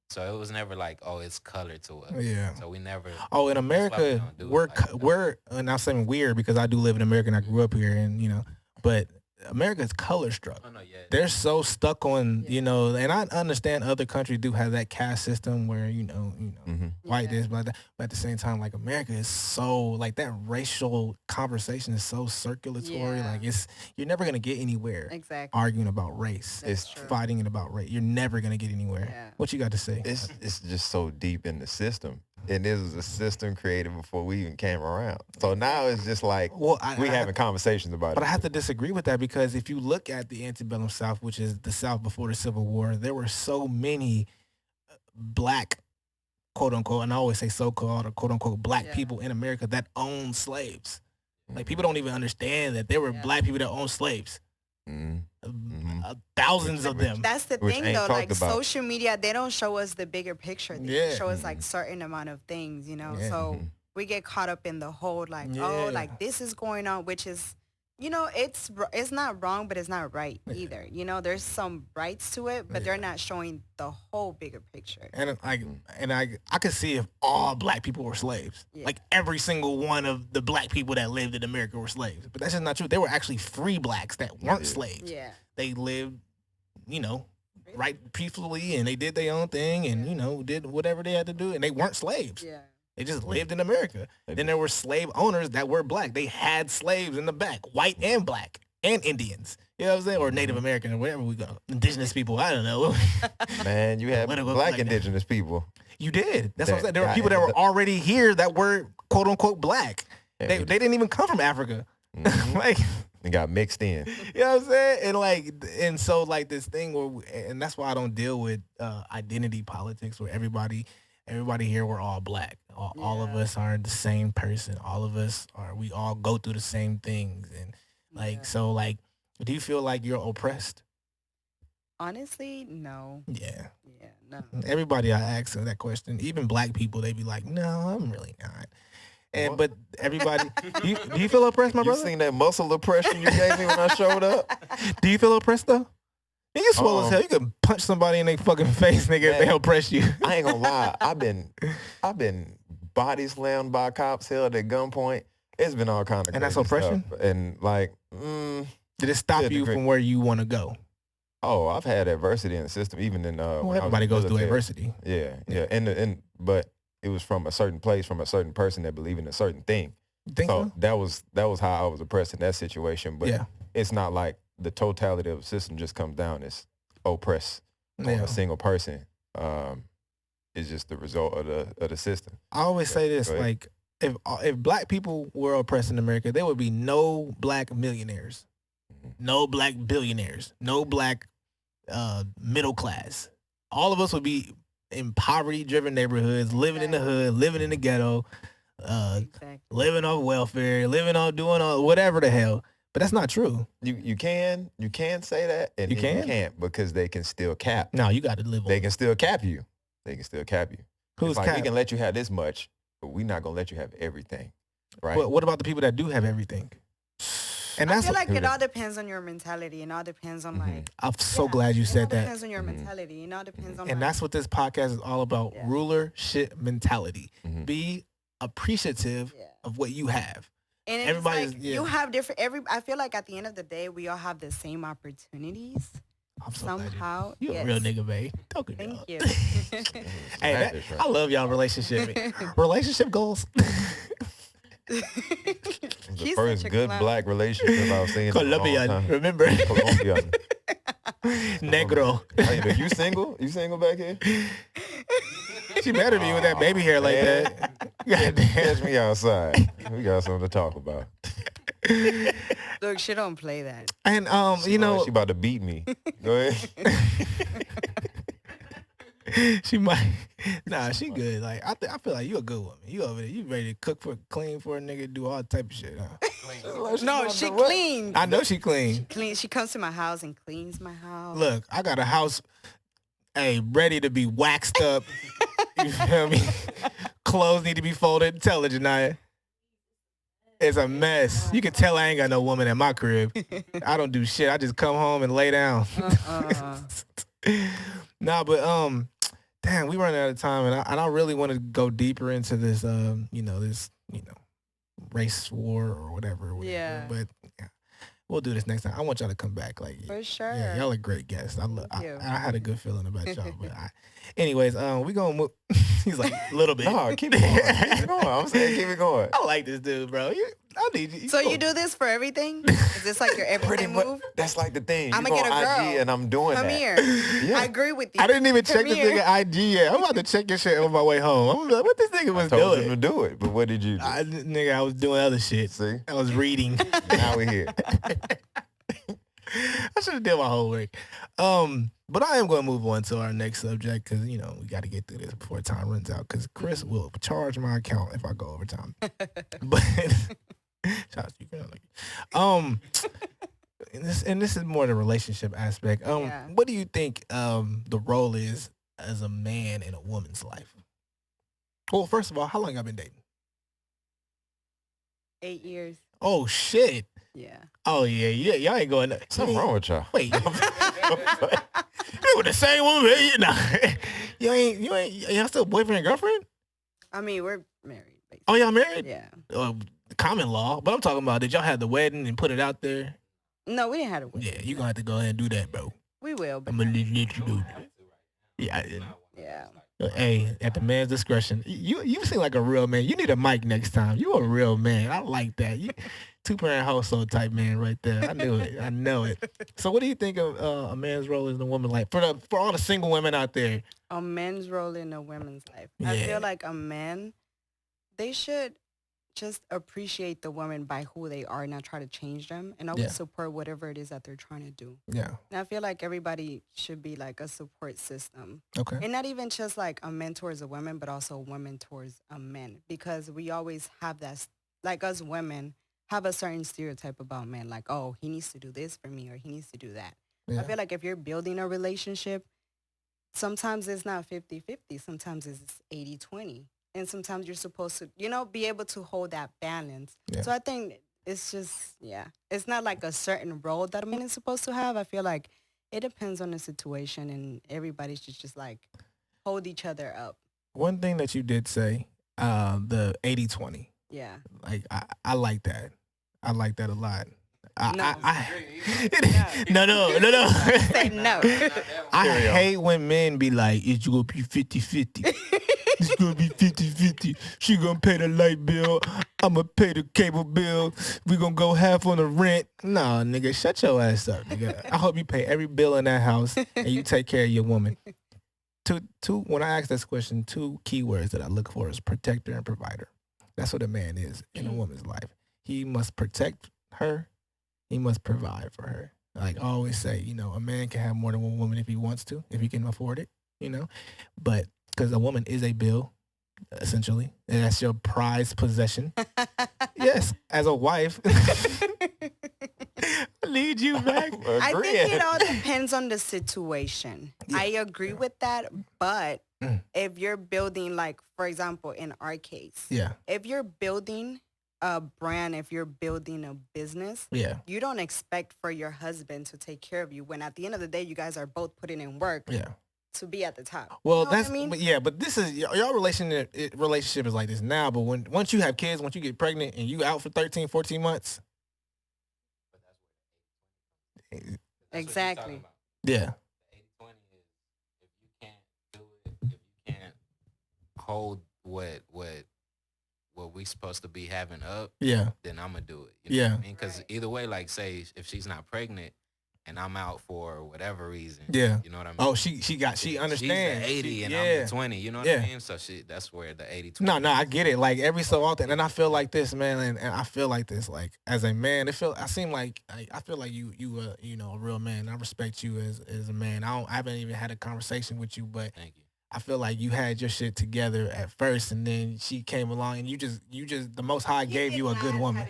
so it was never like, oh, it's color to us. Yeah. So we never. Oh, in that's why we America, don't do it we're like that. we're and I'm saying weird because I do live in America and I grew up here, and but America's color struck. Oh, no, yeah. They're so stuck on, and I understand other countries do have that caste system where, white this, black that. But at the same time, like America is so like that racial conversation is so circulatory. Yeah. Like you're never gonna get anywhere Exactly. arguing about race. That's It's true. fighting it about race. You're never gonna get anywhere. Yeah. What you got to say? It's just so deep in the system. And this was a system created before we even came around. So now it's just like Well, we having conversations about But it. I have to disagree with that because if you look at the antebellum South, which is the South before the Civil War, there were so many black, quote unquote, and I always say so-called or quote unquote black Yeah. people in America that owned slaves. Like people don't even understand that there were black people that owned slaves. Mhm. Thousands of them. That's the Which thing, ain't though. talked Like about. social media, they don't show us the bigger picture. They Yeah. show us like certain amount of things, Yeah. So we get caught up in the whole like, Yeah. oh, like this is going on, which is, it's not wrong, but it's not right either. There's some rights to it, but they're not showing the whole bigger picture. And I could see if all black people were slaves. Yeah. Like every single one of the black people that lived in America were slaves. But that's just not true. They were actually free blacks that weren't slaves. Yeah. They lived, right peacefully, and they did their own thing, and did whatever they had to do, and they weren't slaves. Yeah. They just lived in America. Then there were slave owners that were black. They had slaves in the back, white and black, and Indians. You know what I'm saying? Or Native American, or wherever we go. Indigenous people, I don't know. Man, you had Political black like that. indigenous people. You did. That's what I'm saying. There were That- people that were already here that were quote unquote black. Yeah, They didn't even come from Africa. Like, They got mixed in. you know what I'm saying? And so like this thing and that's why I don't deal with identity politics where everybody here, we're all black. All of us are the same person. All of us we all go through the same things. And so like, do you feel like you're oppressed? Honestly, no. Yeah. Yeah, no. Everybody I ask that question, even black people, they be like, no, I'm really not. And but everybody, do you feel oppressed, my You brother? seen that muscle oppression you gave me when I showed up? Do you feel oppressed though? You swole as hell. You can punch somebody in their fucking face, nigga, if they oppress you. I ain't gonna lie. I've been body slammed by cops, held at gunpoint. It's been all kind of And that's crazy oppression? stuff. And like, Did it stop To a you degree. from where you want to go? oh, I've had adversity in the system, even in when I was Everybody in the goes through military. adversity. Yeah. But it was from a certain place, from a certain person that believed in a certain thing. You think so? that was how I was oppressed in that situation. But Yeah. it's not like the totality of the system just comes down as oppressed on Yeah. a single person. It's just the result of the system. I always say this, Go ahead. like, if black people were oppressed in America, there would be no black millionaires, no black billionaires, no black middle class. All of us would be in poverty-driven neighborhoods, living in the hood, living in the ghetto, Exactly. living off welfare, doing all whatever the hell. But that's not true. You can say that, and You then can? can't because they can still cap. No, you got to live on. They can still cap you. Who's It's like, cap? we can let you have this much, but we're not gonna let you have everything, right? What about the people that do have everything? And I that's feel like who it that- all depends on your mentality. It all depends on like. I'm so yeah, glad you it said all that. depends on your mentality. It all depends on. And like, that's what this podcast is all about. Yeah. Rulership mentality. Mhm. Be appreciative Yeah. of what you have. And it's everybody's- like yeah. you have different. I feel like at the end of the day, we all have the same opportunities I'm so glad somehow. you a Yes. real nigga, babe. Don't get Thank you. Hey, That's right. I love y'all relationship goals. It's the He's first such a good clown. black relationship I've seen. in a long Colombian, time. remember? Colombian. Negro. Hey, but you single? You single back here? She better be with that baby hair like man. that. Goddamn. Catch me outside. We got something to talk about. Look, she don't play that. And She about to beat me. Go ahead. she might. Nah, she good. Like I feel like you a good woman. You over there. You ready to clean for a nigga, do all type of shit. Huh? No, she cleans. I know she clean. She comes to my house and cleans my house. Look, I got a house, ready to be waxed up. You feel me? Clothes need to be folded. Tell her, Janaya. It's a mess. You can tell I ain't got no woman at my crib. I don't do shit. I just come home and lay down. Nah, but damn, we running out of time, and I really want to go deeper into this, this race war or whatever. Yeah. But yeah, we'll do this next time. I want y'all to come back. Like, For sure. yeah, y'all are great guests. I you. had a good feeling about y'all. But anyways, we gonna move. He's like a little bit. No, keep it going. Keep it going. I'm saying keep it going. I like this dude, bro. I need you. So you do this for everything? Is this like your everyday move? That's like the thing. I'ma You go get a on girl. IG and I'm doing Come that. here. Yeah. I agree with you. I didn't even check Come this here. nigga IG yet. I'm about to check your shit on my way home. I'm like, what this nigga was Told him doing? to do it, but what did you do? I was doing other shit. See? I was reading. Now we're here. I should have did my homework. But I am going to move on to our next subject because, we got to get through this before time runs out because Chris will charge my account if I go over time. But, shout out to you, girl. And this is more the relationship aspect. Yeah. What do you think the role is as a man in a woman's life? Well, first of all, how long y'all been dating? 8 years. Oh, shit. Yeah. Oh, yeah. Y'all ain't going. Something wrong with y'all. Wait. You with the same woman? Y'all still boyfriend and girlfriend? I mean, we're married. Basically. Oh, y'all married? Yeah. Common law. But I'm talking about, did y'all have the wedding and put it out there? No, we didn't have a wedding. Yeah, you're going to have to go ahead and do that, bro. We will. But I'm going to let you do it. Yeah. yeah. Hey, at the man's discretion. You seem like a real man. You need a mic next time. You a real man. I like that. You two-parent household type man right there. I knew it. I know it. So what do you think of a man's role as a woman like for all the single women out there? A man's role in a woman's life. I Yeah. feel like a man, they should just appreciate the woman by who they are, not try to change them, and always Yeah. support whatever it is that they're trying to do. Yeah. And I feel like everybody should be like a support system. Okay. And not even just like a man towards a woman, but also a woman towards a man. Because we always have that, like us women, have a certain stereotype about men. Like, oh, he needs to do this for me or he needs to do that. Yeah. I feel like if you're building a relationship, sometimes it's not 50-50. Sometimes it's 80-20. And sometimes you're supposed to, be able to hold that balance. Yeah. So I think it's just, it's not like a certain role that a man is supposed to have. I feel like it depends on the situation and everybody should just like hold each other up. One thing that you did say, the 80-20. Yeah. Like I like that. I like that a lot. No. No. Say no. I hate when men be like, it's gonna be 50-50. It's gonna be 50-50. She gonna pay the light bill. I'm gonna pay the cable bill. We gonna go half on the rent. Nah, nigga, shut your ass up, nigga. I hope you pay every bill in that house and you take care of your woman. Two. When I ask this question, two keywords that I look for is protector and provider. That's what a man is in a woman's life. He must protect her. He must provide for her. Like I always say, a man can have more than one woman if he wants to, if he can afford it, But because a woman is a bill, essentially, and that's your prized possession. Yes, as a wife. I need you back. I think it all depends on the situation. Yeah. I agree with that, but if you're building, like, for example, in our case, Yeah. if you're building a brand, if you're building a business, Yeah. you don't expect for your husband to take care of you when at the end of the day, you guys are both putting in work Yeah. to be at the top. Well, You know what that's I mean? but this is y'all relationship is like this now. But once you have kids, once you get pregnant and you out for 13, 14 months, Exactly. yeah, 80-20 is if you can't do it, if you can't hold what we supposed to be having up, yeah, then I'm gonna do it. Yeah. What I mean? Because either way, like say if she's not pregnant and I'm out for whatever reason, yeah. you know what I mean? Oh, she understands. She's the 80 and I'm the 20. You know what Yeah. I mean? So that's where the 80-20. No, I get it. Like every so often, and I feel like this, man, and I feel like this, like as a man, I feel like you a real man. I respect you as a man. I haven't even had a conversation with you, but Thank you. I feel like you had your shit together at first, and then she came along, and you just the Most High gave you a good woman.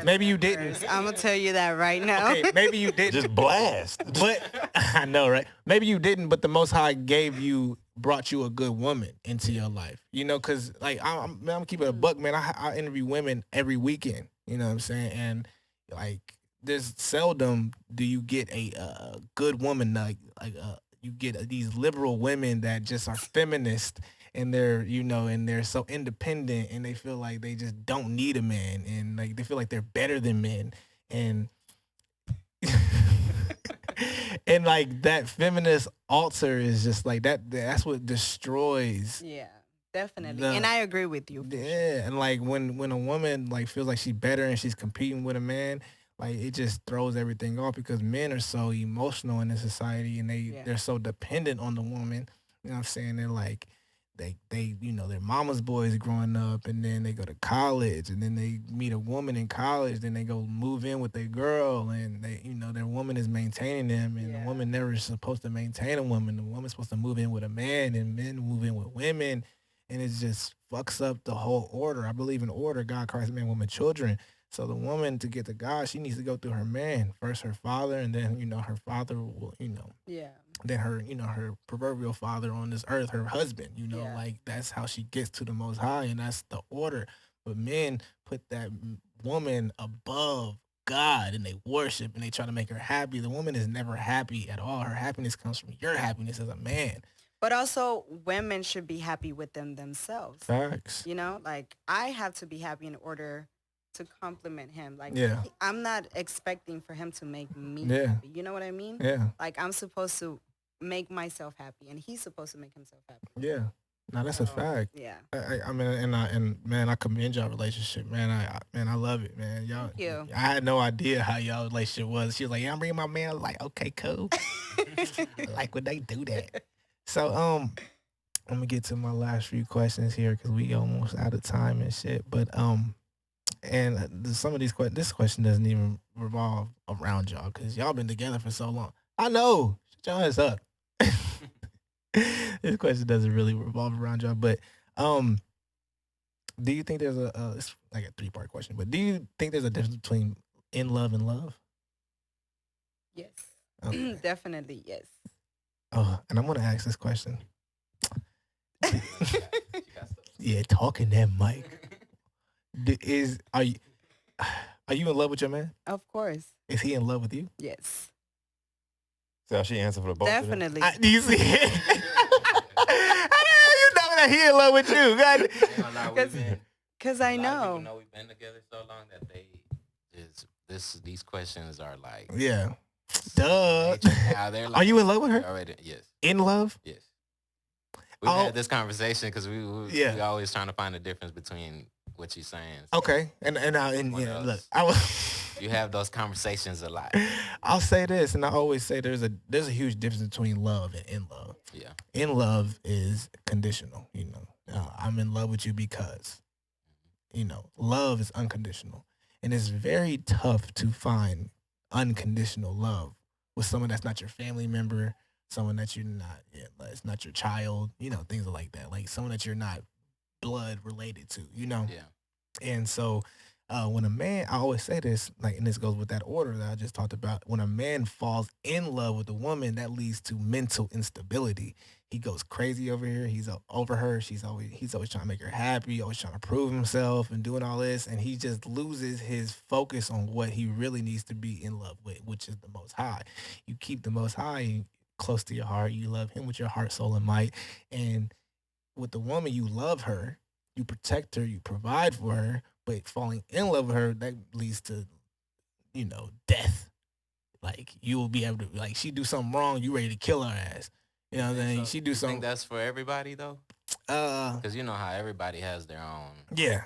Maybe you didn't. I'm going to tell you that right now. Okay, maybe you didn't. Just blast. But I know, right? Maybe you didn't, but the Most High brought you a good woman into your life. Because like I'm keeping a buck, man. I interview women every weekend. You know what I'm saying? And like, there's seldom do you get a good woman you get these liberal women that just are feminist and they're and they're so independent and they feel like they just don't need a man and like they feel like they're better than men and and like that feminist altar is just like that's what destroys Yeah, definitely. the And I agree with you. For sure. yeah, and like when a woman like feels like she's better and she's competing with a man, like it just throws everything off because men are so emotional in this society and Yeah. they're so dependent on the woman. You know what I'm saying? They're like they their mama's boys growing up and then they go to college and then they meet a woman in college, then they go move in with their girl and they their woman is maintaining them and the Yeah. woman never is supposed to maintain a woman. The woman's supposed to move in with a man and men move in with women and it just fucks up the whole order. I believe in order. God, Christ, man, woman, children. So the woman to get to God, she needs to go through her man first, her father, and then her father will, Yeah. then her her proverbial father on this earth, her husband. Yeah. Like that's how she gets to the Most High, and that's the order. But men put that woman above God, and they worship and they try to make her happy. The woman is never happy at all. Her happiness comes from your happiness as a man. But also, women should be happy with themselves. Facts. Like I have to be happy in order to compliment him. Like Yeah. I'm not expecting for him to make me Yeah. happy. You know what I mean? Yeah. Like I'm supposed to make myself happy, and he's supposed to make himself happy. Yeah. No, that's a So, fact. Yeah. I mean, and man, I commend y'all relationship, man. I love it, man. Y'all, Thank you. I had no idea how y'all relationship was. She was like, "Yeah, I'm bringing my man." I was like, "Okay, cool." I like when they do that. So, I'm gonna get to my last few questions here because we almost out of time and shit. But and some of these this question doesn't even revolve around y'all because y'all been together for so long. I know. Shut your ass up. This question doesn't really revolve around y'all, but do you think there's it's like a 3-part question, but do you think there's a difference between in love and love? Yes. Okay. Definitely yes. Oh, and I'm gonna ask this question. Yeah, talking that mic. Are you in love with your man? Of course. Is he in love with you? Yes. So she answered for the both of them? Definitely. Do you see it? How the hell you know that he in love with you? God. Because I A lot of know. people know we've been together so long that they just these questions are like Yeah. Duh. now they're like, Are you in love with her? already? Yes. In love? Yes. We've Oh. had this conversation because we Yeah. always trying to find the difference between what she's saying. Okay. And What yeah, else? look, I was. You have those conversations a lot. I'll say this, and I always say there's a huge difference between love and in love. Yeah. In love is conditional. I'm in love with you because. Love is unconditional, and it's very tough to find unconditional love with someone that's not your family member, someone that you're not, it's not your child, things like that, like someone that you're not blood related to. Yeah. And so when a man, I always say this, like, and this goes with that order that I just talked about. When a man falls in love with a woman, that leads to mental instability. He goes crazy over here. He's over her. He's always trying to make her happy, always trying to prove himself and doing all this. And he just loses his focus on what he really needs to be in love with, which is the Most High. You keep the Most High close to your heart. You love him with your heart, soul, and might. And with the woman, you love her, you protect her, you provide for her. But falling in love with her, that leads to, death. Like, you will be able to, like, she do something wrong, you ready to kill her ass. You know what I'm saying? So She do you something. think that's for everybody though? Because you know how everybody has their own Yeah,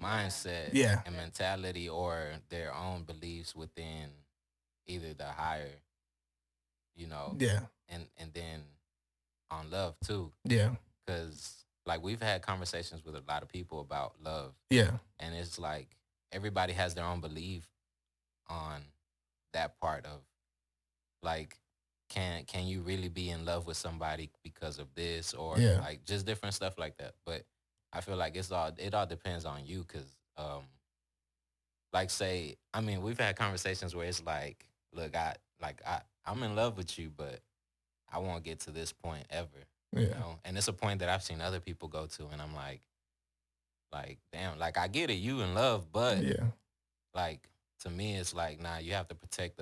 mindset Yeah. and mentality or their own beliefs within either the higher, yeah, and then on love too. yeah, Because like we've had conversations with a lot of people about love, yeah, and it's like everybody has their own belief on that part of like can you really be in love with somebody because of this or Yeah. like just different stuff like that. But I feel like it all depends on you because like say I mean we've had conversations where it's like look I'm in love with you but I won't get to this point ever. yeah, And it's a point that I've seen other people go to, and I'm like, damn, like I get it, you in love, but yeah, like to me, it's like nah, you have to protect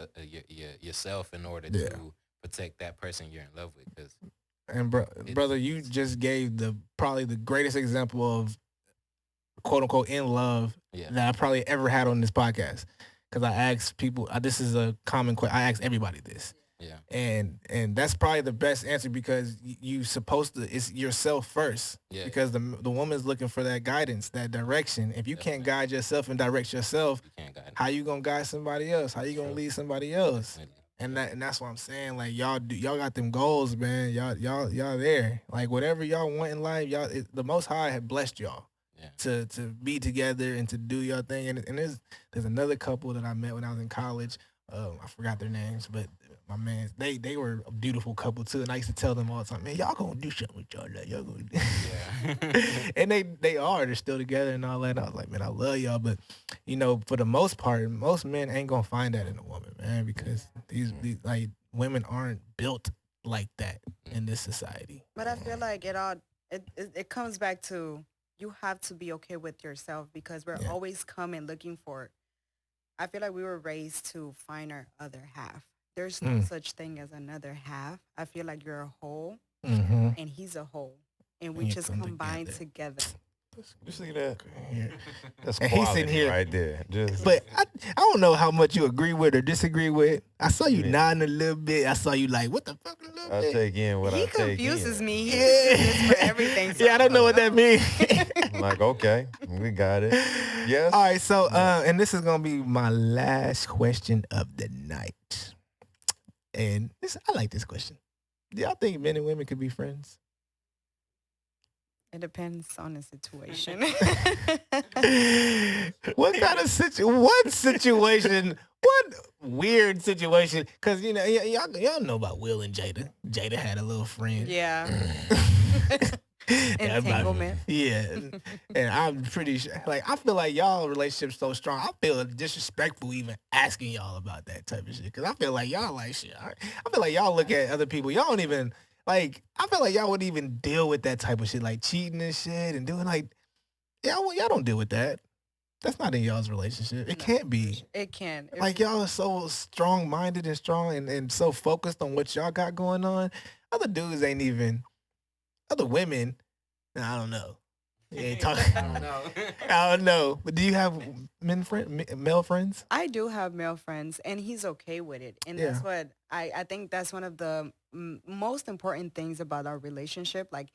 yourself in order Yeah. to protect that person you're in love with. Because And brother, you just gave probably the greatest example of quote unquote in love yeah, that I probably ever had on this podcast. Because I asked people, this is a common question. I ask everybody this, yeah, and that's probably the best answer because you supposed to. It's yourself first. yeah. Because the woman's looking for that guidance, that direction. If you can't guide yourself and direct yourself, You can't guide. how you gonna guide somebody else? How you gonna True. lead somebody else? Definitely. And that's what I'm saying. Like y'all got them goals, man. Y'all there. Like whatever y'all want in life, the Most High had blessed y'all Yeah. to be together and to do your thing. And there's another couple that I met when I was in college. I forgot their names, but my man, they were a beautiful couple too. And I used to tell them all the time, man, y'all gonna do something with y'all. Y'all gonna do. Yeah. And they're still together and all that. And I was like, man, I love y'all, but for the most part, most men ain't gonna find that in a woman, man, because these like women aren't built like that in this society. But I feel like it comes back to you have to be okay with yourself because we're always coming looking for. I feel like we were raised to find our other half. There's no such thing as another half. I feel like you're a whole Mm-hmm. and he's a whole, and we you just come combine together. together. You see that? Yeah. That's And he's quality sitting here- right there. Just But I don't know how much you agree with or disagree with. I saw you nodding a little bit. I saw you like, what the fuck a little I bit? take in what He I take confuses in. me. He confuses for everything. So Yeah, I don't know what that means. I'm like, okay, we got it. Yes. All right, so and this is gonna be my last question of the night. And I like this question. Do y'all think men and women could be friends? It depends on the situation. What kind of what situation? What weird situation? Because y'all know about Will and Jada. Jada had a little friend. Yeah. Everybody- Entanglement. Yeah, and I'm pretty sure. Like, I feel like y'all relationship's so strong. I feel disrespectful even asking y'all about that type of shit. Because I feel like y'all like shit. I feel like y'all look at other people. Y'all don't even like. I feel like y'all wouldn't even deal with that type of shit, like cheating and shit and doing like. Y'all don't deal with that. That's not in y'all's relationship. It can't be. It can. Like y'all are so strong minded and strong and so focused on what y'all got going on. Other dudes ain't even. Other women, I don't know. You ain't talking. I don't know. I don't know. But do you have male friends? I do have male friends, and he's okay with it. And that's what I think that's one of the most important things about our relationship. Like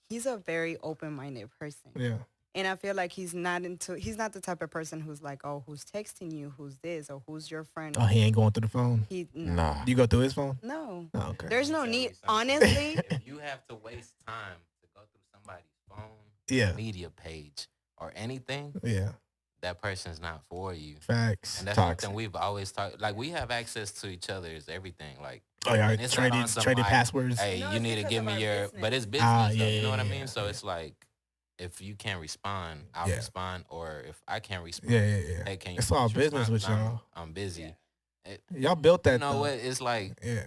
he's a very open-minded person. Yeah. And I feel like he's not the type of person who's like, oh, who's texting you, who's this, or who's your friend. Oh, he ain't going through the phone? No. Nah. You go through his phone? No. Oh, okay. There's no Tell you need. something. Honestly, If you have to waste time to go through somebody's phone, Yeah. media page, or anything, Yeah. that person's not for you. Facts. And that's Toxic. something we've always talked. Like, we have access to each other's everything. Like, Oh, y'all and it's not on some, traded like, passwords? hey, No, you it's need to because give of me our your, business. but it's business, though, yeah, you know what I yeah, mean? So yeah. it's like, if you can't respond, I'll Yeah. respond, or if I can't respond, Yeah. hey, can you? It's all please business respond? with 'Cause y'all. I'm busy. Y'all built that, You know though. what? It's like, Yeah.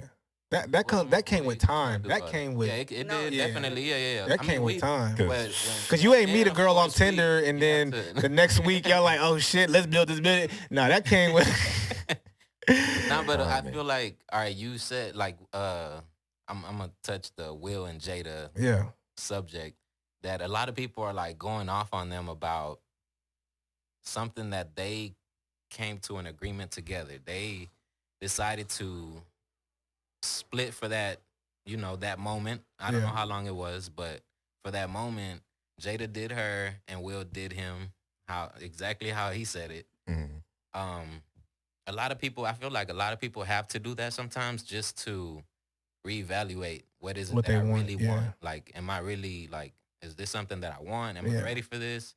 That what came you with gonna time. do That about came it? with... Yeah, it No, did yeah. definitely. Yeah. That came with time. Cause You ain't meet a of girl on course, we- Tinder and you have then to- the next week y'all like, oh shit, let's build this business. No, that came with... Nah, but I man. feel like, all right, you said like, I'm gonna touch the Will and Jada Yeah. subject, that a lot of people are like going off on them about something that they came to an agreement together. They decided to split for that, that moment. I don't know Yeah. how long it was, but for that moment, Jada did her and Will did him exactly how he said it. A lot of people, I feel like a lot of people have to do that sometimes just to reevaluate what is it What that they I want, really yeah. want. Like, am I really like, is this something that I want? Am Yeah. I ready for this?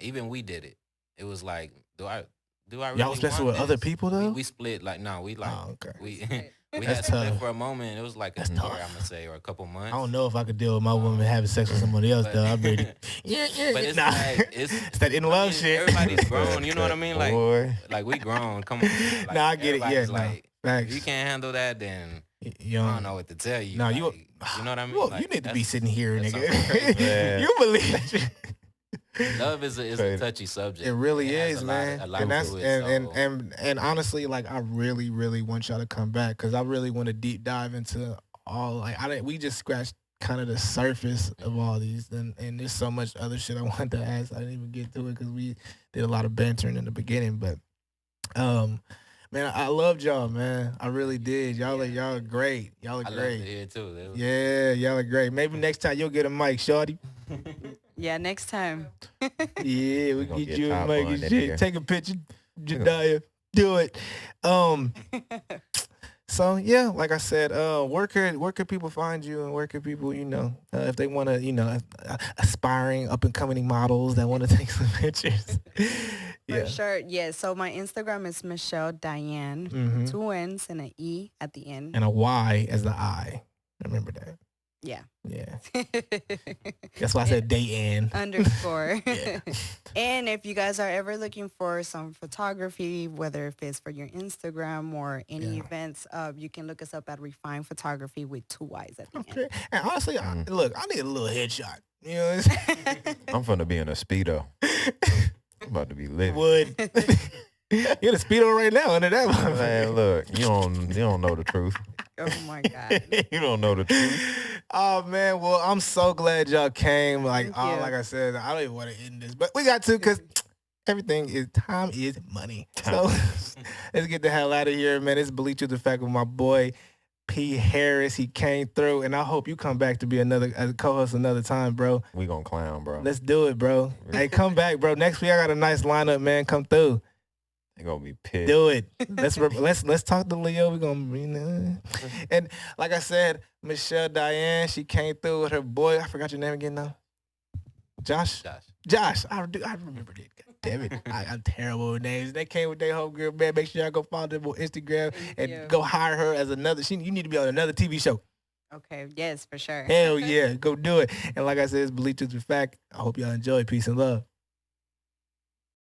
Even we did it. It was like, do I really Y'all split want with other this? people, though? We split like, no, we like, Oh, okay. we That's had split tough. for a moment. It was like a That's year, tough. I'm gonna say, or a couple months. I don't know if I could deal with my woman having sex with somebody else, But- though. I'm ready. Yeah. But it's Nah. like, It's that in love shit. Everybody's grown, you know what I mean? Like, boy. like we grown. Come on. Like, Nah, I get it. Yeah, everybody's nah. like, Facts. if you can't handle that, then You I don't know what to tell you. No, like, you know what I mean? Well, Like, you need to be that's- sitting here, that's nigga. something crazy. Man. You believe Love is a touchy subject. It really has is, a man. Lot, a lot And that's to it, and honestly, like I really, really want y'all to come back because I really want to deep dive into all like we just scratched kind of the surface of all these and there's so much other shit I wanted to ask. I didn't even get to it because we did a lot of bantering in the beginning, but man, I loved y'all, man. I really did. Y'all are great. Y'all are I great. love to hear too. Yeah, y'all are great. Maybe next time you'll get a mic, shorty. Yeah, next time. Yeah, we gonna get get you a top mic on and that shit. nigga. Take a picture, Jediah. Do it. So yeah, like I said, where could people find you, and where could people, if they want to, aspiring up and coming models that want to take some pictures. For sure. Yeah. So my Instagram is Michelle Dayanne, Mhm. 2 N's and an E at the end. And a Y as the I. Remember that. Yeah. Yeah. That's why I said Daynne. Underscore. Yeah. And if you guys are ever looking for some photography, whether if it's for your Instagram or any events, you can look us up at Refine Photography with 2 Y's at the Okay. end. And honestly, look, I need a little headshot. You know what I'm saying? I'm finna be in a Speedo. I'm about to be living. Would. You're in a Speedo right now under that one. Man, look, you don't know the truth. Oh my God. You don't know the truth. Oh man, well I'm so glad y'all came. Like Thank you. like I said, I don't even want to end this, but we got to because time is money. So let's get the hell out of here, man. It's Believe to the Fact with my boy P. Harris. He came through, and I hope you come back to be as a co-host another time, bro. We gonna clown, bro. Let's do it, bro. Hey, come back, bro. Next week I got a nice lineup, man. Come through. They gonna be pissed. Do it. Let's talk to Leo. We're gonna and like I said, Michelle Dayanne, she came through with her boy. I forgot your name again now. Josh. I remembered it. God damn it. I'm terrible with names. They came with their homegirl, man. Make sure y'all go follow them on Instagram and go hire her as another. You need to be on another TV show. Okay. Yes, for sure. Hell yeah. Go do it. And like I said, it's Believe to the Fact. I hope y'all enjoy. Peace and love.